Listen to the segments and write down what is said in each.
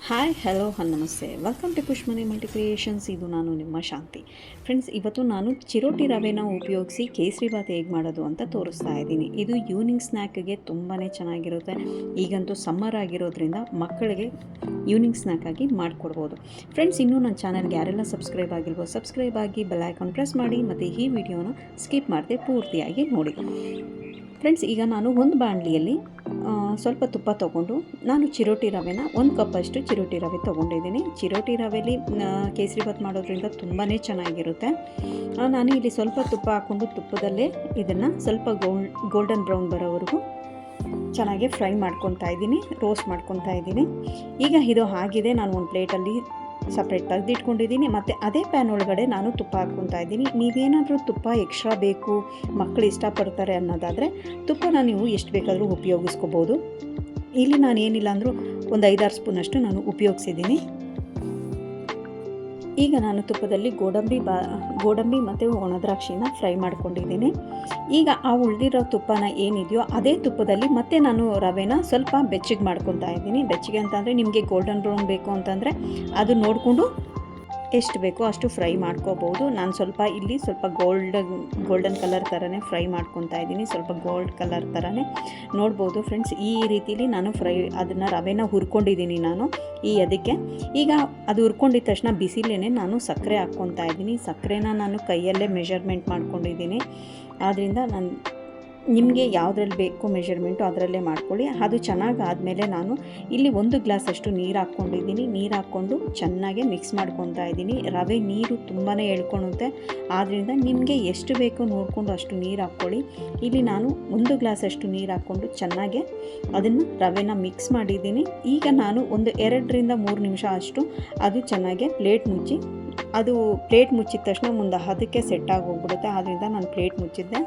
Hi hello ನಮಸ್ತೆ welcome to ಪುಷ್ಮನಿ multi creations. ಇದು ನಾನು ನಿಮ್ಮ ಶಾಂತಿ. ಫ್ರೆಂಡ್ಸ್, ಇವತ್ತು ನಾನು ಚಿರೋಟಿ ರವೆನ ಉಪಯೋಗಿಸಿ ಕೇಸರಿಬಾತ್ ಹೇಗೆ ಮಾಡೋದು ಅಂತ ತೋರಿಸ್ತಾ ಇದ್ದೀನಿ. ಇದು ಈವ್ನಿಂಗ್ ಸ್ನ್ಯಾಕ್ಗೆ ತುಂಬಾ ಚೆನ್ನಾಗಿರುತ್ತೆ. ಈಗಂತೂ ಸಮ್ಮರ್ ಆಗಿರೋದ್ರಿಂದ ಮಕ್ಕಳಿಗೆ ಈವ್ನಿಂಗ್ ಸ್ನ್ಯಾಕ್ ಆಗಿ ಮಾಡಿಕೊಡ್ಬೋದು. ಫ್ರೆಂಡ್ಸ್, ಇನ್ನೂ ನನ್ನ ಚಾನಲ್ಗೆ ಯಾರೆಲ್ಲ ಸಬ್ಸ್ಕ್ರೈಬ್ ಆಗಿಲ್ವೋ ಸಬ್ಸ್ಕ್ರೈಬ್ ಆಗಿ ಬೆಲ್ ಐಕಾನ್ ಪ್ರೆಸ್ ಮಾಡಿ ಮತ್ತು ಈ ವಿಡಿಯೋನ ಸ್ಕಿಪ್ ಮಾಡದೆ ಪೂರ್ತಿಯಾಗಿ ನೋಡಿ. ಫ್ರೆಂಡ್ಸ್, ಈಗ ನಾನು ಒಂದು ಬಾಣಲಿಯಲ್ಲಿ ಸ್ವಲ್ಪ ತುಪ್ಪ ತೊಗೊಂಡು ನಾನು ಚಿರೋಟಿ ರವೆನ 1 ಕಪ್ಪಷ್ಟು ಚಿರೋಟಿ ರವೆ ತೊಗೊಂಡಿದ್ದೀನಿ. ಚಿರೋಟಿ ರವೆಲಿ ಕೇಸರಿಬಾತ್ ಮಾಡೋದ್ರಿಂದ ತುಂಬಾ ಚೆನ್ನಾಗಿರುತ್ತೆ. ನಾನು ಇಲ್ಲಿ ಸ್ವಲ್ಪ ತುಪ್ಪ ಹಾಕ್ಕೊಂಡು ತುಪ್ಪದಲ್ಲೇ ಇದನ್ನು ಸ್ವಲ್ಪ ಗೋಲ್ಡನ್ ಬ್ರೌನ್ ಬರೋವರೆಗೂ ಚೆನ್ನಾಗಿ ಫ್ರೈ ಮಾಡ್ಕೊತಾ ಇದ್ದೀನಿ, ರೋಸ್ಟ್ ಮಾಡ್ಕೊತಾ ಇದ್ದೀನಿ. ಈಗ ಇದು ಆಗಿದೆ. ನಾನು ಒಂದು ಪ್ಲೇಟಲ್ಲಿ ಸಪ್ರೇಟ್ ತೆಗೆದಿಟ್ಕೊಂಡಿದ್ದೀನಿ. ಮತ್ತು ಅದೇ ಪ್ಯಾನ್ ಒಳಗಡೆ ನಾನು ತುಪ್ಪ ಹಾಕ್ಕೊತಾ ಇದ್ದೀನಿ. ನೀವೇನಾದರೂ ತುಪ್ಪ ಎಕ್ಸ್ಟ್ರಾ ಬೇಕು, ಮಕ್ಕಳು ಇಷ್ಟಪಡ್ತಾರೆ ಅನ್ನೋದಾದರೆ ತುಪ್ಪನ ನೀವು ಎಷ್ಟು ಬೇಕಾದರೂ ಉಪಯೋಗಿಸ್ಕೋಬೋದು. ಇಲ್ಲಿ ನಾನು ಏನಿಲ್ಲ ಅಂದರೂ ಒಂದು 5-6 ಸ್ಪೂನಷ್ಟು ನಾನು ಉಪಯೋಗಿಸಿದ್ದೀನಿ. ಈಗ ನಾನು ತುಪ್ಪದಲ್ಲಿ ಗೋಡಂಬಿ ಮತ್ತು ಒಣದ್ರಾಕ್ಷಿನ ಫ್ರೈ ಮಾಡ್ಕೊಂಡಿದ್ದೀನಿ. ಈಗ ಆ ಉಳಿದಿರೋ ತುಪ್ಪನ ಏನಿದೆಯೋ ಅದೇ ತುಪ್ಪದಲ್ಲಿ ಮತ್ತೆ ನಾನು ರವೆನ ಸ್ವಲ್ಪ ಬೆಚ್ಚಗೆ ಮಾಡ್ಕೊತಾ ಇದ್ದೀನಿ. ಬೆಚ್ಚಗೆ ಅಂತಂದರೆ ನಿಮಗೆ ಗೋಲ್ಡನ್ ಬ್ರೌನ್ ಬೇಕು ಅಂತಂದರೆ ಅದು ನೋಡಿಕೊಂಡು ಎಷ್ಟು ಬೇಕೋ ಅಷ್ಟು ಫ್ರೈ ಮಾಡ್ಕೋಬೋದು. ನಾನು ಸ್ವಲ್ಪ ಗೋಲ್ಡನ್ ಕಲರ್ ಥರನೇ ಫ್ರೈ ಮಾಡ್ಕೊತಾ ಇದ್ದೀನಿ. ಸ್ವಲ್ಪ ಗೋಲ್ಡ್ ಕಲರ್ ಥರನೇ ನೋಡ್ಬೋದು. ಫ್ರೆಂಡ್ಸ್, ಈ ರೀತಿಲಿ ನಾನು ಅದನ್ನು ರವೆನ ಹುರ್ಕೊಂಡಿದ್ದೀನಿ ನಾನು ಅದಕ್ಕೆ. ಈಗ ಅದು ಹುರ್ಕೊಂಡಿದ್ದ ತಕ್ಷಣ ಬಿಸಿಲೇನೆ ನಾನು ಸಕ್ಕರೆ ಹಾಕ್ಕೊತಾ ಇದ್ದೀನಿ. ಸಕ್ಕರೆನ ನಾನು ಕೈಯಲ್ಲೇ ಮೆಷರ್ಮೆಂಟ್ ಮಾಡ್ಕೊಂಡಿದ್ದೀನಿ. ಆದ್ದರಿಂದ ನಿಮಗೆ ಯಾವುದ್ರಲ್ಲಿ ಬೇಕೋ ಮೆಷರ್ಮೆಂಟು ಅದರಲ್ಲೇ ಮಾಡ್ಕೊಳ್ಳಿ. ಅದು ಚೆನ್ನಾಗಿ ಆದಮೇಲೆ ನಾನು ಇಲ್ಲಿ 1 ಗ್ಲಾಸಷ್ಟು ನೀರು ಹಾಕ್ಕೊಂಡಿದ್ದೀನಿ. ನೀರು ಹಾಕ್ಕೊಂಡು ಚೆನ್ನಾಗಿ ಮಿಕ್ಸ್ ಮಾಡ್ಕೊತಾ ಇದ್ದೀನಿ. ರವೆ ನೀರು ತುಂಬಾ ಎಳ್ಕೊಳುತ್ತೆ. ಆದ್ದರಿಂದ ನಿಮಗೆ ಎಷ್ಟು ಬೇಕೋ ನೋಡಿಕೊಂಡು ಅಷ್ಟು ನೀರು ಹಾಕ್ಕೊಳ್ಳಿ. ಇಲ್ಲಿ ನಾನು 1 ಗ್ಲಾಸಷ್ಟು ನೀರು ಹಾಕ್ಕೊಂಡು ಚೆನ್ನಾಗಿ ಅದನ್ನು ರವೆನ ಮಿಕ್ಸ್ ಮಾಡಿದ್ದೀನಿ. ಈಗ ನಾನು ಒಂದು 2ರಿಂದ 3 ನಿಮಿಷ ಅಷ್ಟು ಅದು ಚೆನ್ನಾಗಿ ಪ್ಲೇಟ್ ಮುಚ್ಚಿದ ತಕ್ಷಣ ಮುಂದೆ ಅದಕ್ಕೆ ಸೆಟ್ಟಾಗಿ ಹೋಗ್ಬಿಡುತ್ತೆ. ಆದ್ದರಿಂದ ನಾನು ಪ್ಲೇಟ್ ಮುಚ್ಚಿದ್ದೆ.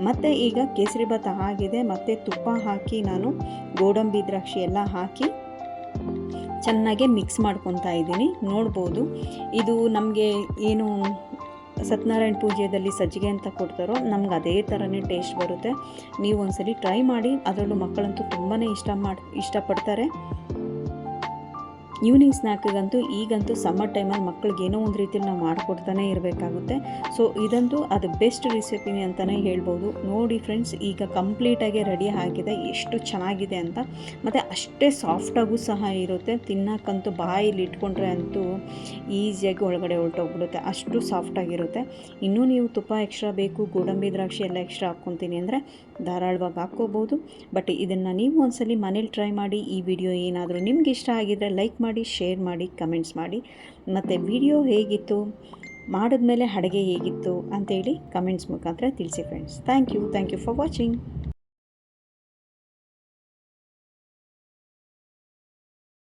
ಮತ್ತು ಈಗ ಕೇಸರಿಬಾತ್ ಆಗಿದೆ. ಮತ್ತು ತುಪ್ಪ ಹಾಕಿ ನಾನು ಗೋಡಂಬಿ ದ್ರಾಕ್ಷಿ ಎಲ್ಲ ಹಾಕಿ ಚೆನ್ನಾಗೆ ಮಿಕ್ಸ್ ಮಾಡ್ಕೊತಾ ಇದ್ದೀನಿ. ನೋಡ್ಬೋದು, ಇದು ನಮಗೆ ಏನು ಸತ್ಯನಾರಾಯಣ ಪೂಜೆಯಲ್ಲಿ ಸಜ್ಜಿಗೆ ಅಂತ ಕೊಡ್ತಾರೋ ನಮ್ಗೆ ಅದೇ ಥರನೇ ಟೇಸ್ಟ್ ಬರುತ್ತೆ. ನೀವು ಒಂದ್ಸಲಿ ಟ್ರೈ ಮಾಡಿ. ಅದರಲ್ಲೂ ಮಕ್ಕಳಂತೂ ತುಂಬಾ ಇಷ್ಟಪಡ್ತಾರೆ. ಈವ್ನಿಂಗ್ ಸ್ನ್ಯಾಕ್ಗಂತೂ ಈಗಂತೂ ಸಮ್ಮರ್ ಟೈಮಲ್ಲಿ ಮಕ್ಕಳಿಗೆ ಏನೋ ಒಂದು ರೀತಿಯಲ್ಲಿ ನಾವು ಮಾಡಿಕೊಡ್ತಾನೆ ಇರಬೇಕಾಗುತ್ತೆ. ಸೊ ಇದಂತೂ ಅದು ಬೆಸ್ಟ್ ರೆಸಿಪಿನಿ ಅಂತಲೇ ಹೇಳ್ಬೋದು. ನೋಡಿ ಫ್ರೆಂಡ್ಸ್, ಈಗ ಕಂಪ್ಲೀಟಾಗಿ ರೆಡಿ ಆಗಿದೆ. ಎಷ್ಟು ಚೆನ್ನಾಗಿದೆ ಅಂತ. ಮತ್ತು ಅಷ್ಟೇ ಸಾಫ್ಟಾಗೂ ಸಹ ಇರುತ್ತೆ. ತಿನ್ನೋಕ್ಕಂತೂ ಬಾಯಲ್ಲಿ ಇಟ್ಕೊಂಡ್ರೆ ಅಂತೂ ಈಸಿಯಾಗಿ ಒಳಗಡೆ ಹೊರಟೋಗ್ಬಿಡುತ್ತೆ. ಅಷ್ಟು ಸಾಫ್ಟಾಗಿರುತ್ತೆ. ಇನ್ನೂ ನೀವು ತುಪ್ಪ ಎಕ್ಸ್ಟ್ರಾ ಬೇಕು, ಗೋಡಂಬಿ ದ್ರಾಕ್ಷಿ ಎಲ್ಲ ಎಕ್ಸ್ಟ್ರಾ ಹಾಕ್ಕೊತೀನಿ ಅಂದರೆ ಧಾರಾಳವಾಗಿ ಹಾಕ್ಕೋಬೋದು. ಬಟ್ ಇದನ್ನು ನೀವು ಒಂದ್ಸಲಿ ಮನೇಲಿ ಟ್ರೈ ಮಾಡಿ. ಈ ವಿಡಿಯೋ ಏನಾದರೂ ನಿಮ್ಗೆ ಇಷ್ಟ ಆಗಿದ್ದರೆ ಲೈಕ್ ಮಾಡಿ, ಶೇರ್ ಮಾಡಿ, ಕಮೆಂಟ್ಸ್ ಮಾಡಿ. ಮತ್ತು ವಿಡಿಯೋ ಹೇಗಿತ್ತು, ಮಾಡಿದ್ಮೇಲೆ ಅಡುಗೆ ಹೇಗಿತ್ತು ಅಂತೇಳಿ ಕಮೆಂಟ್ಸ್ ಮುಖಾಂತರ ತಿಳಿಸಿ friends. Thank you for watching.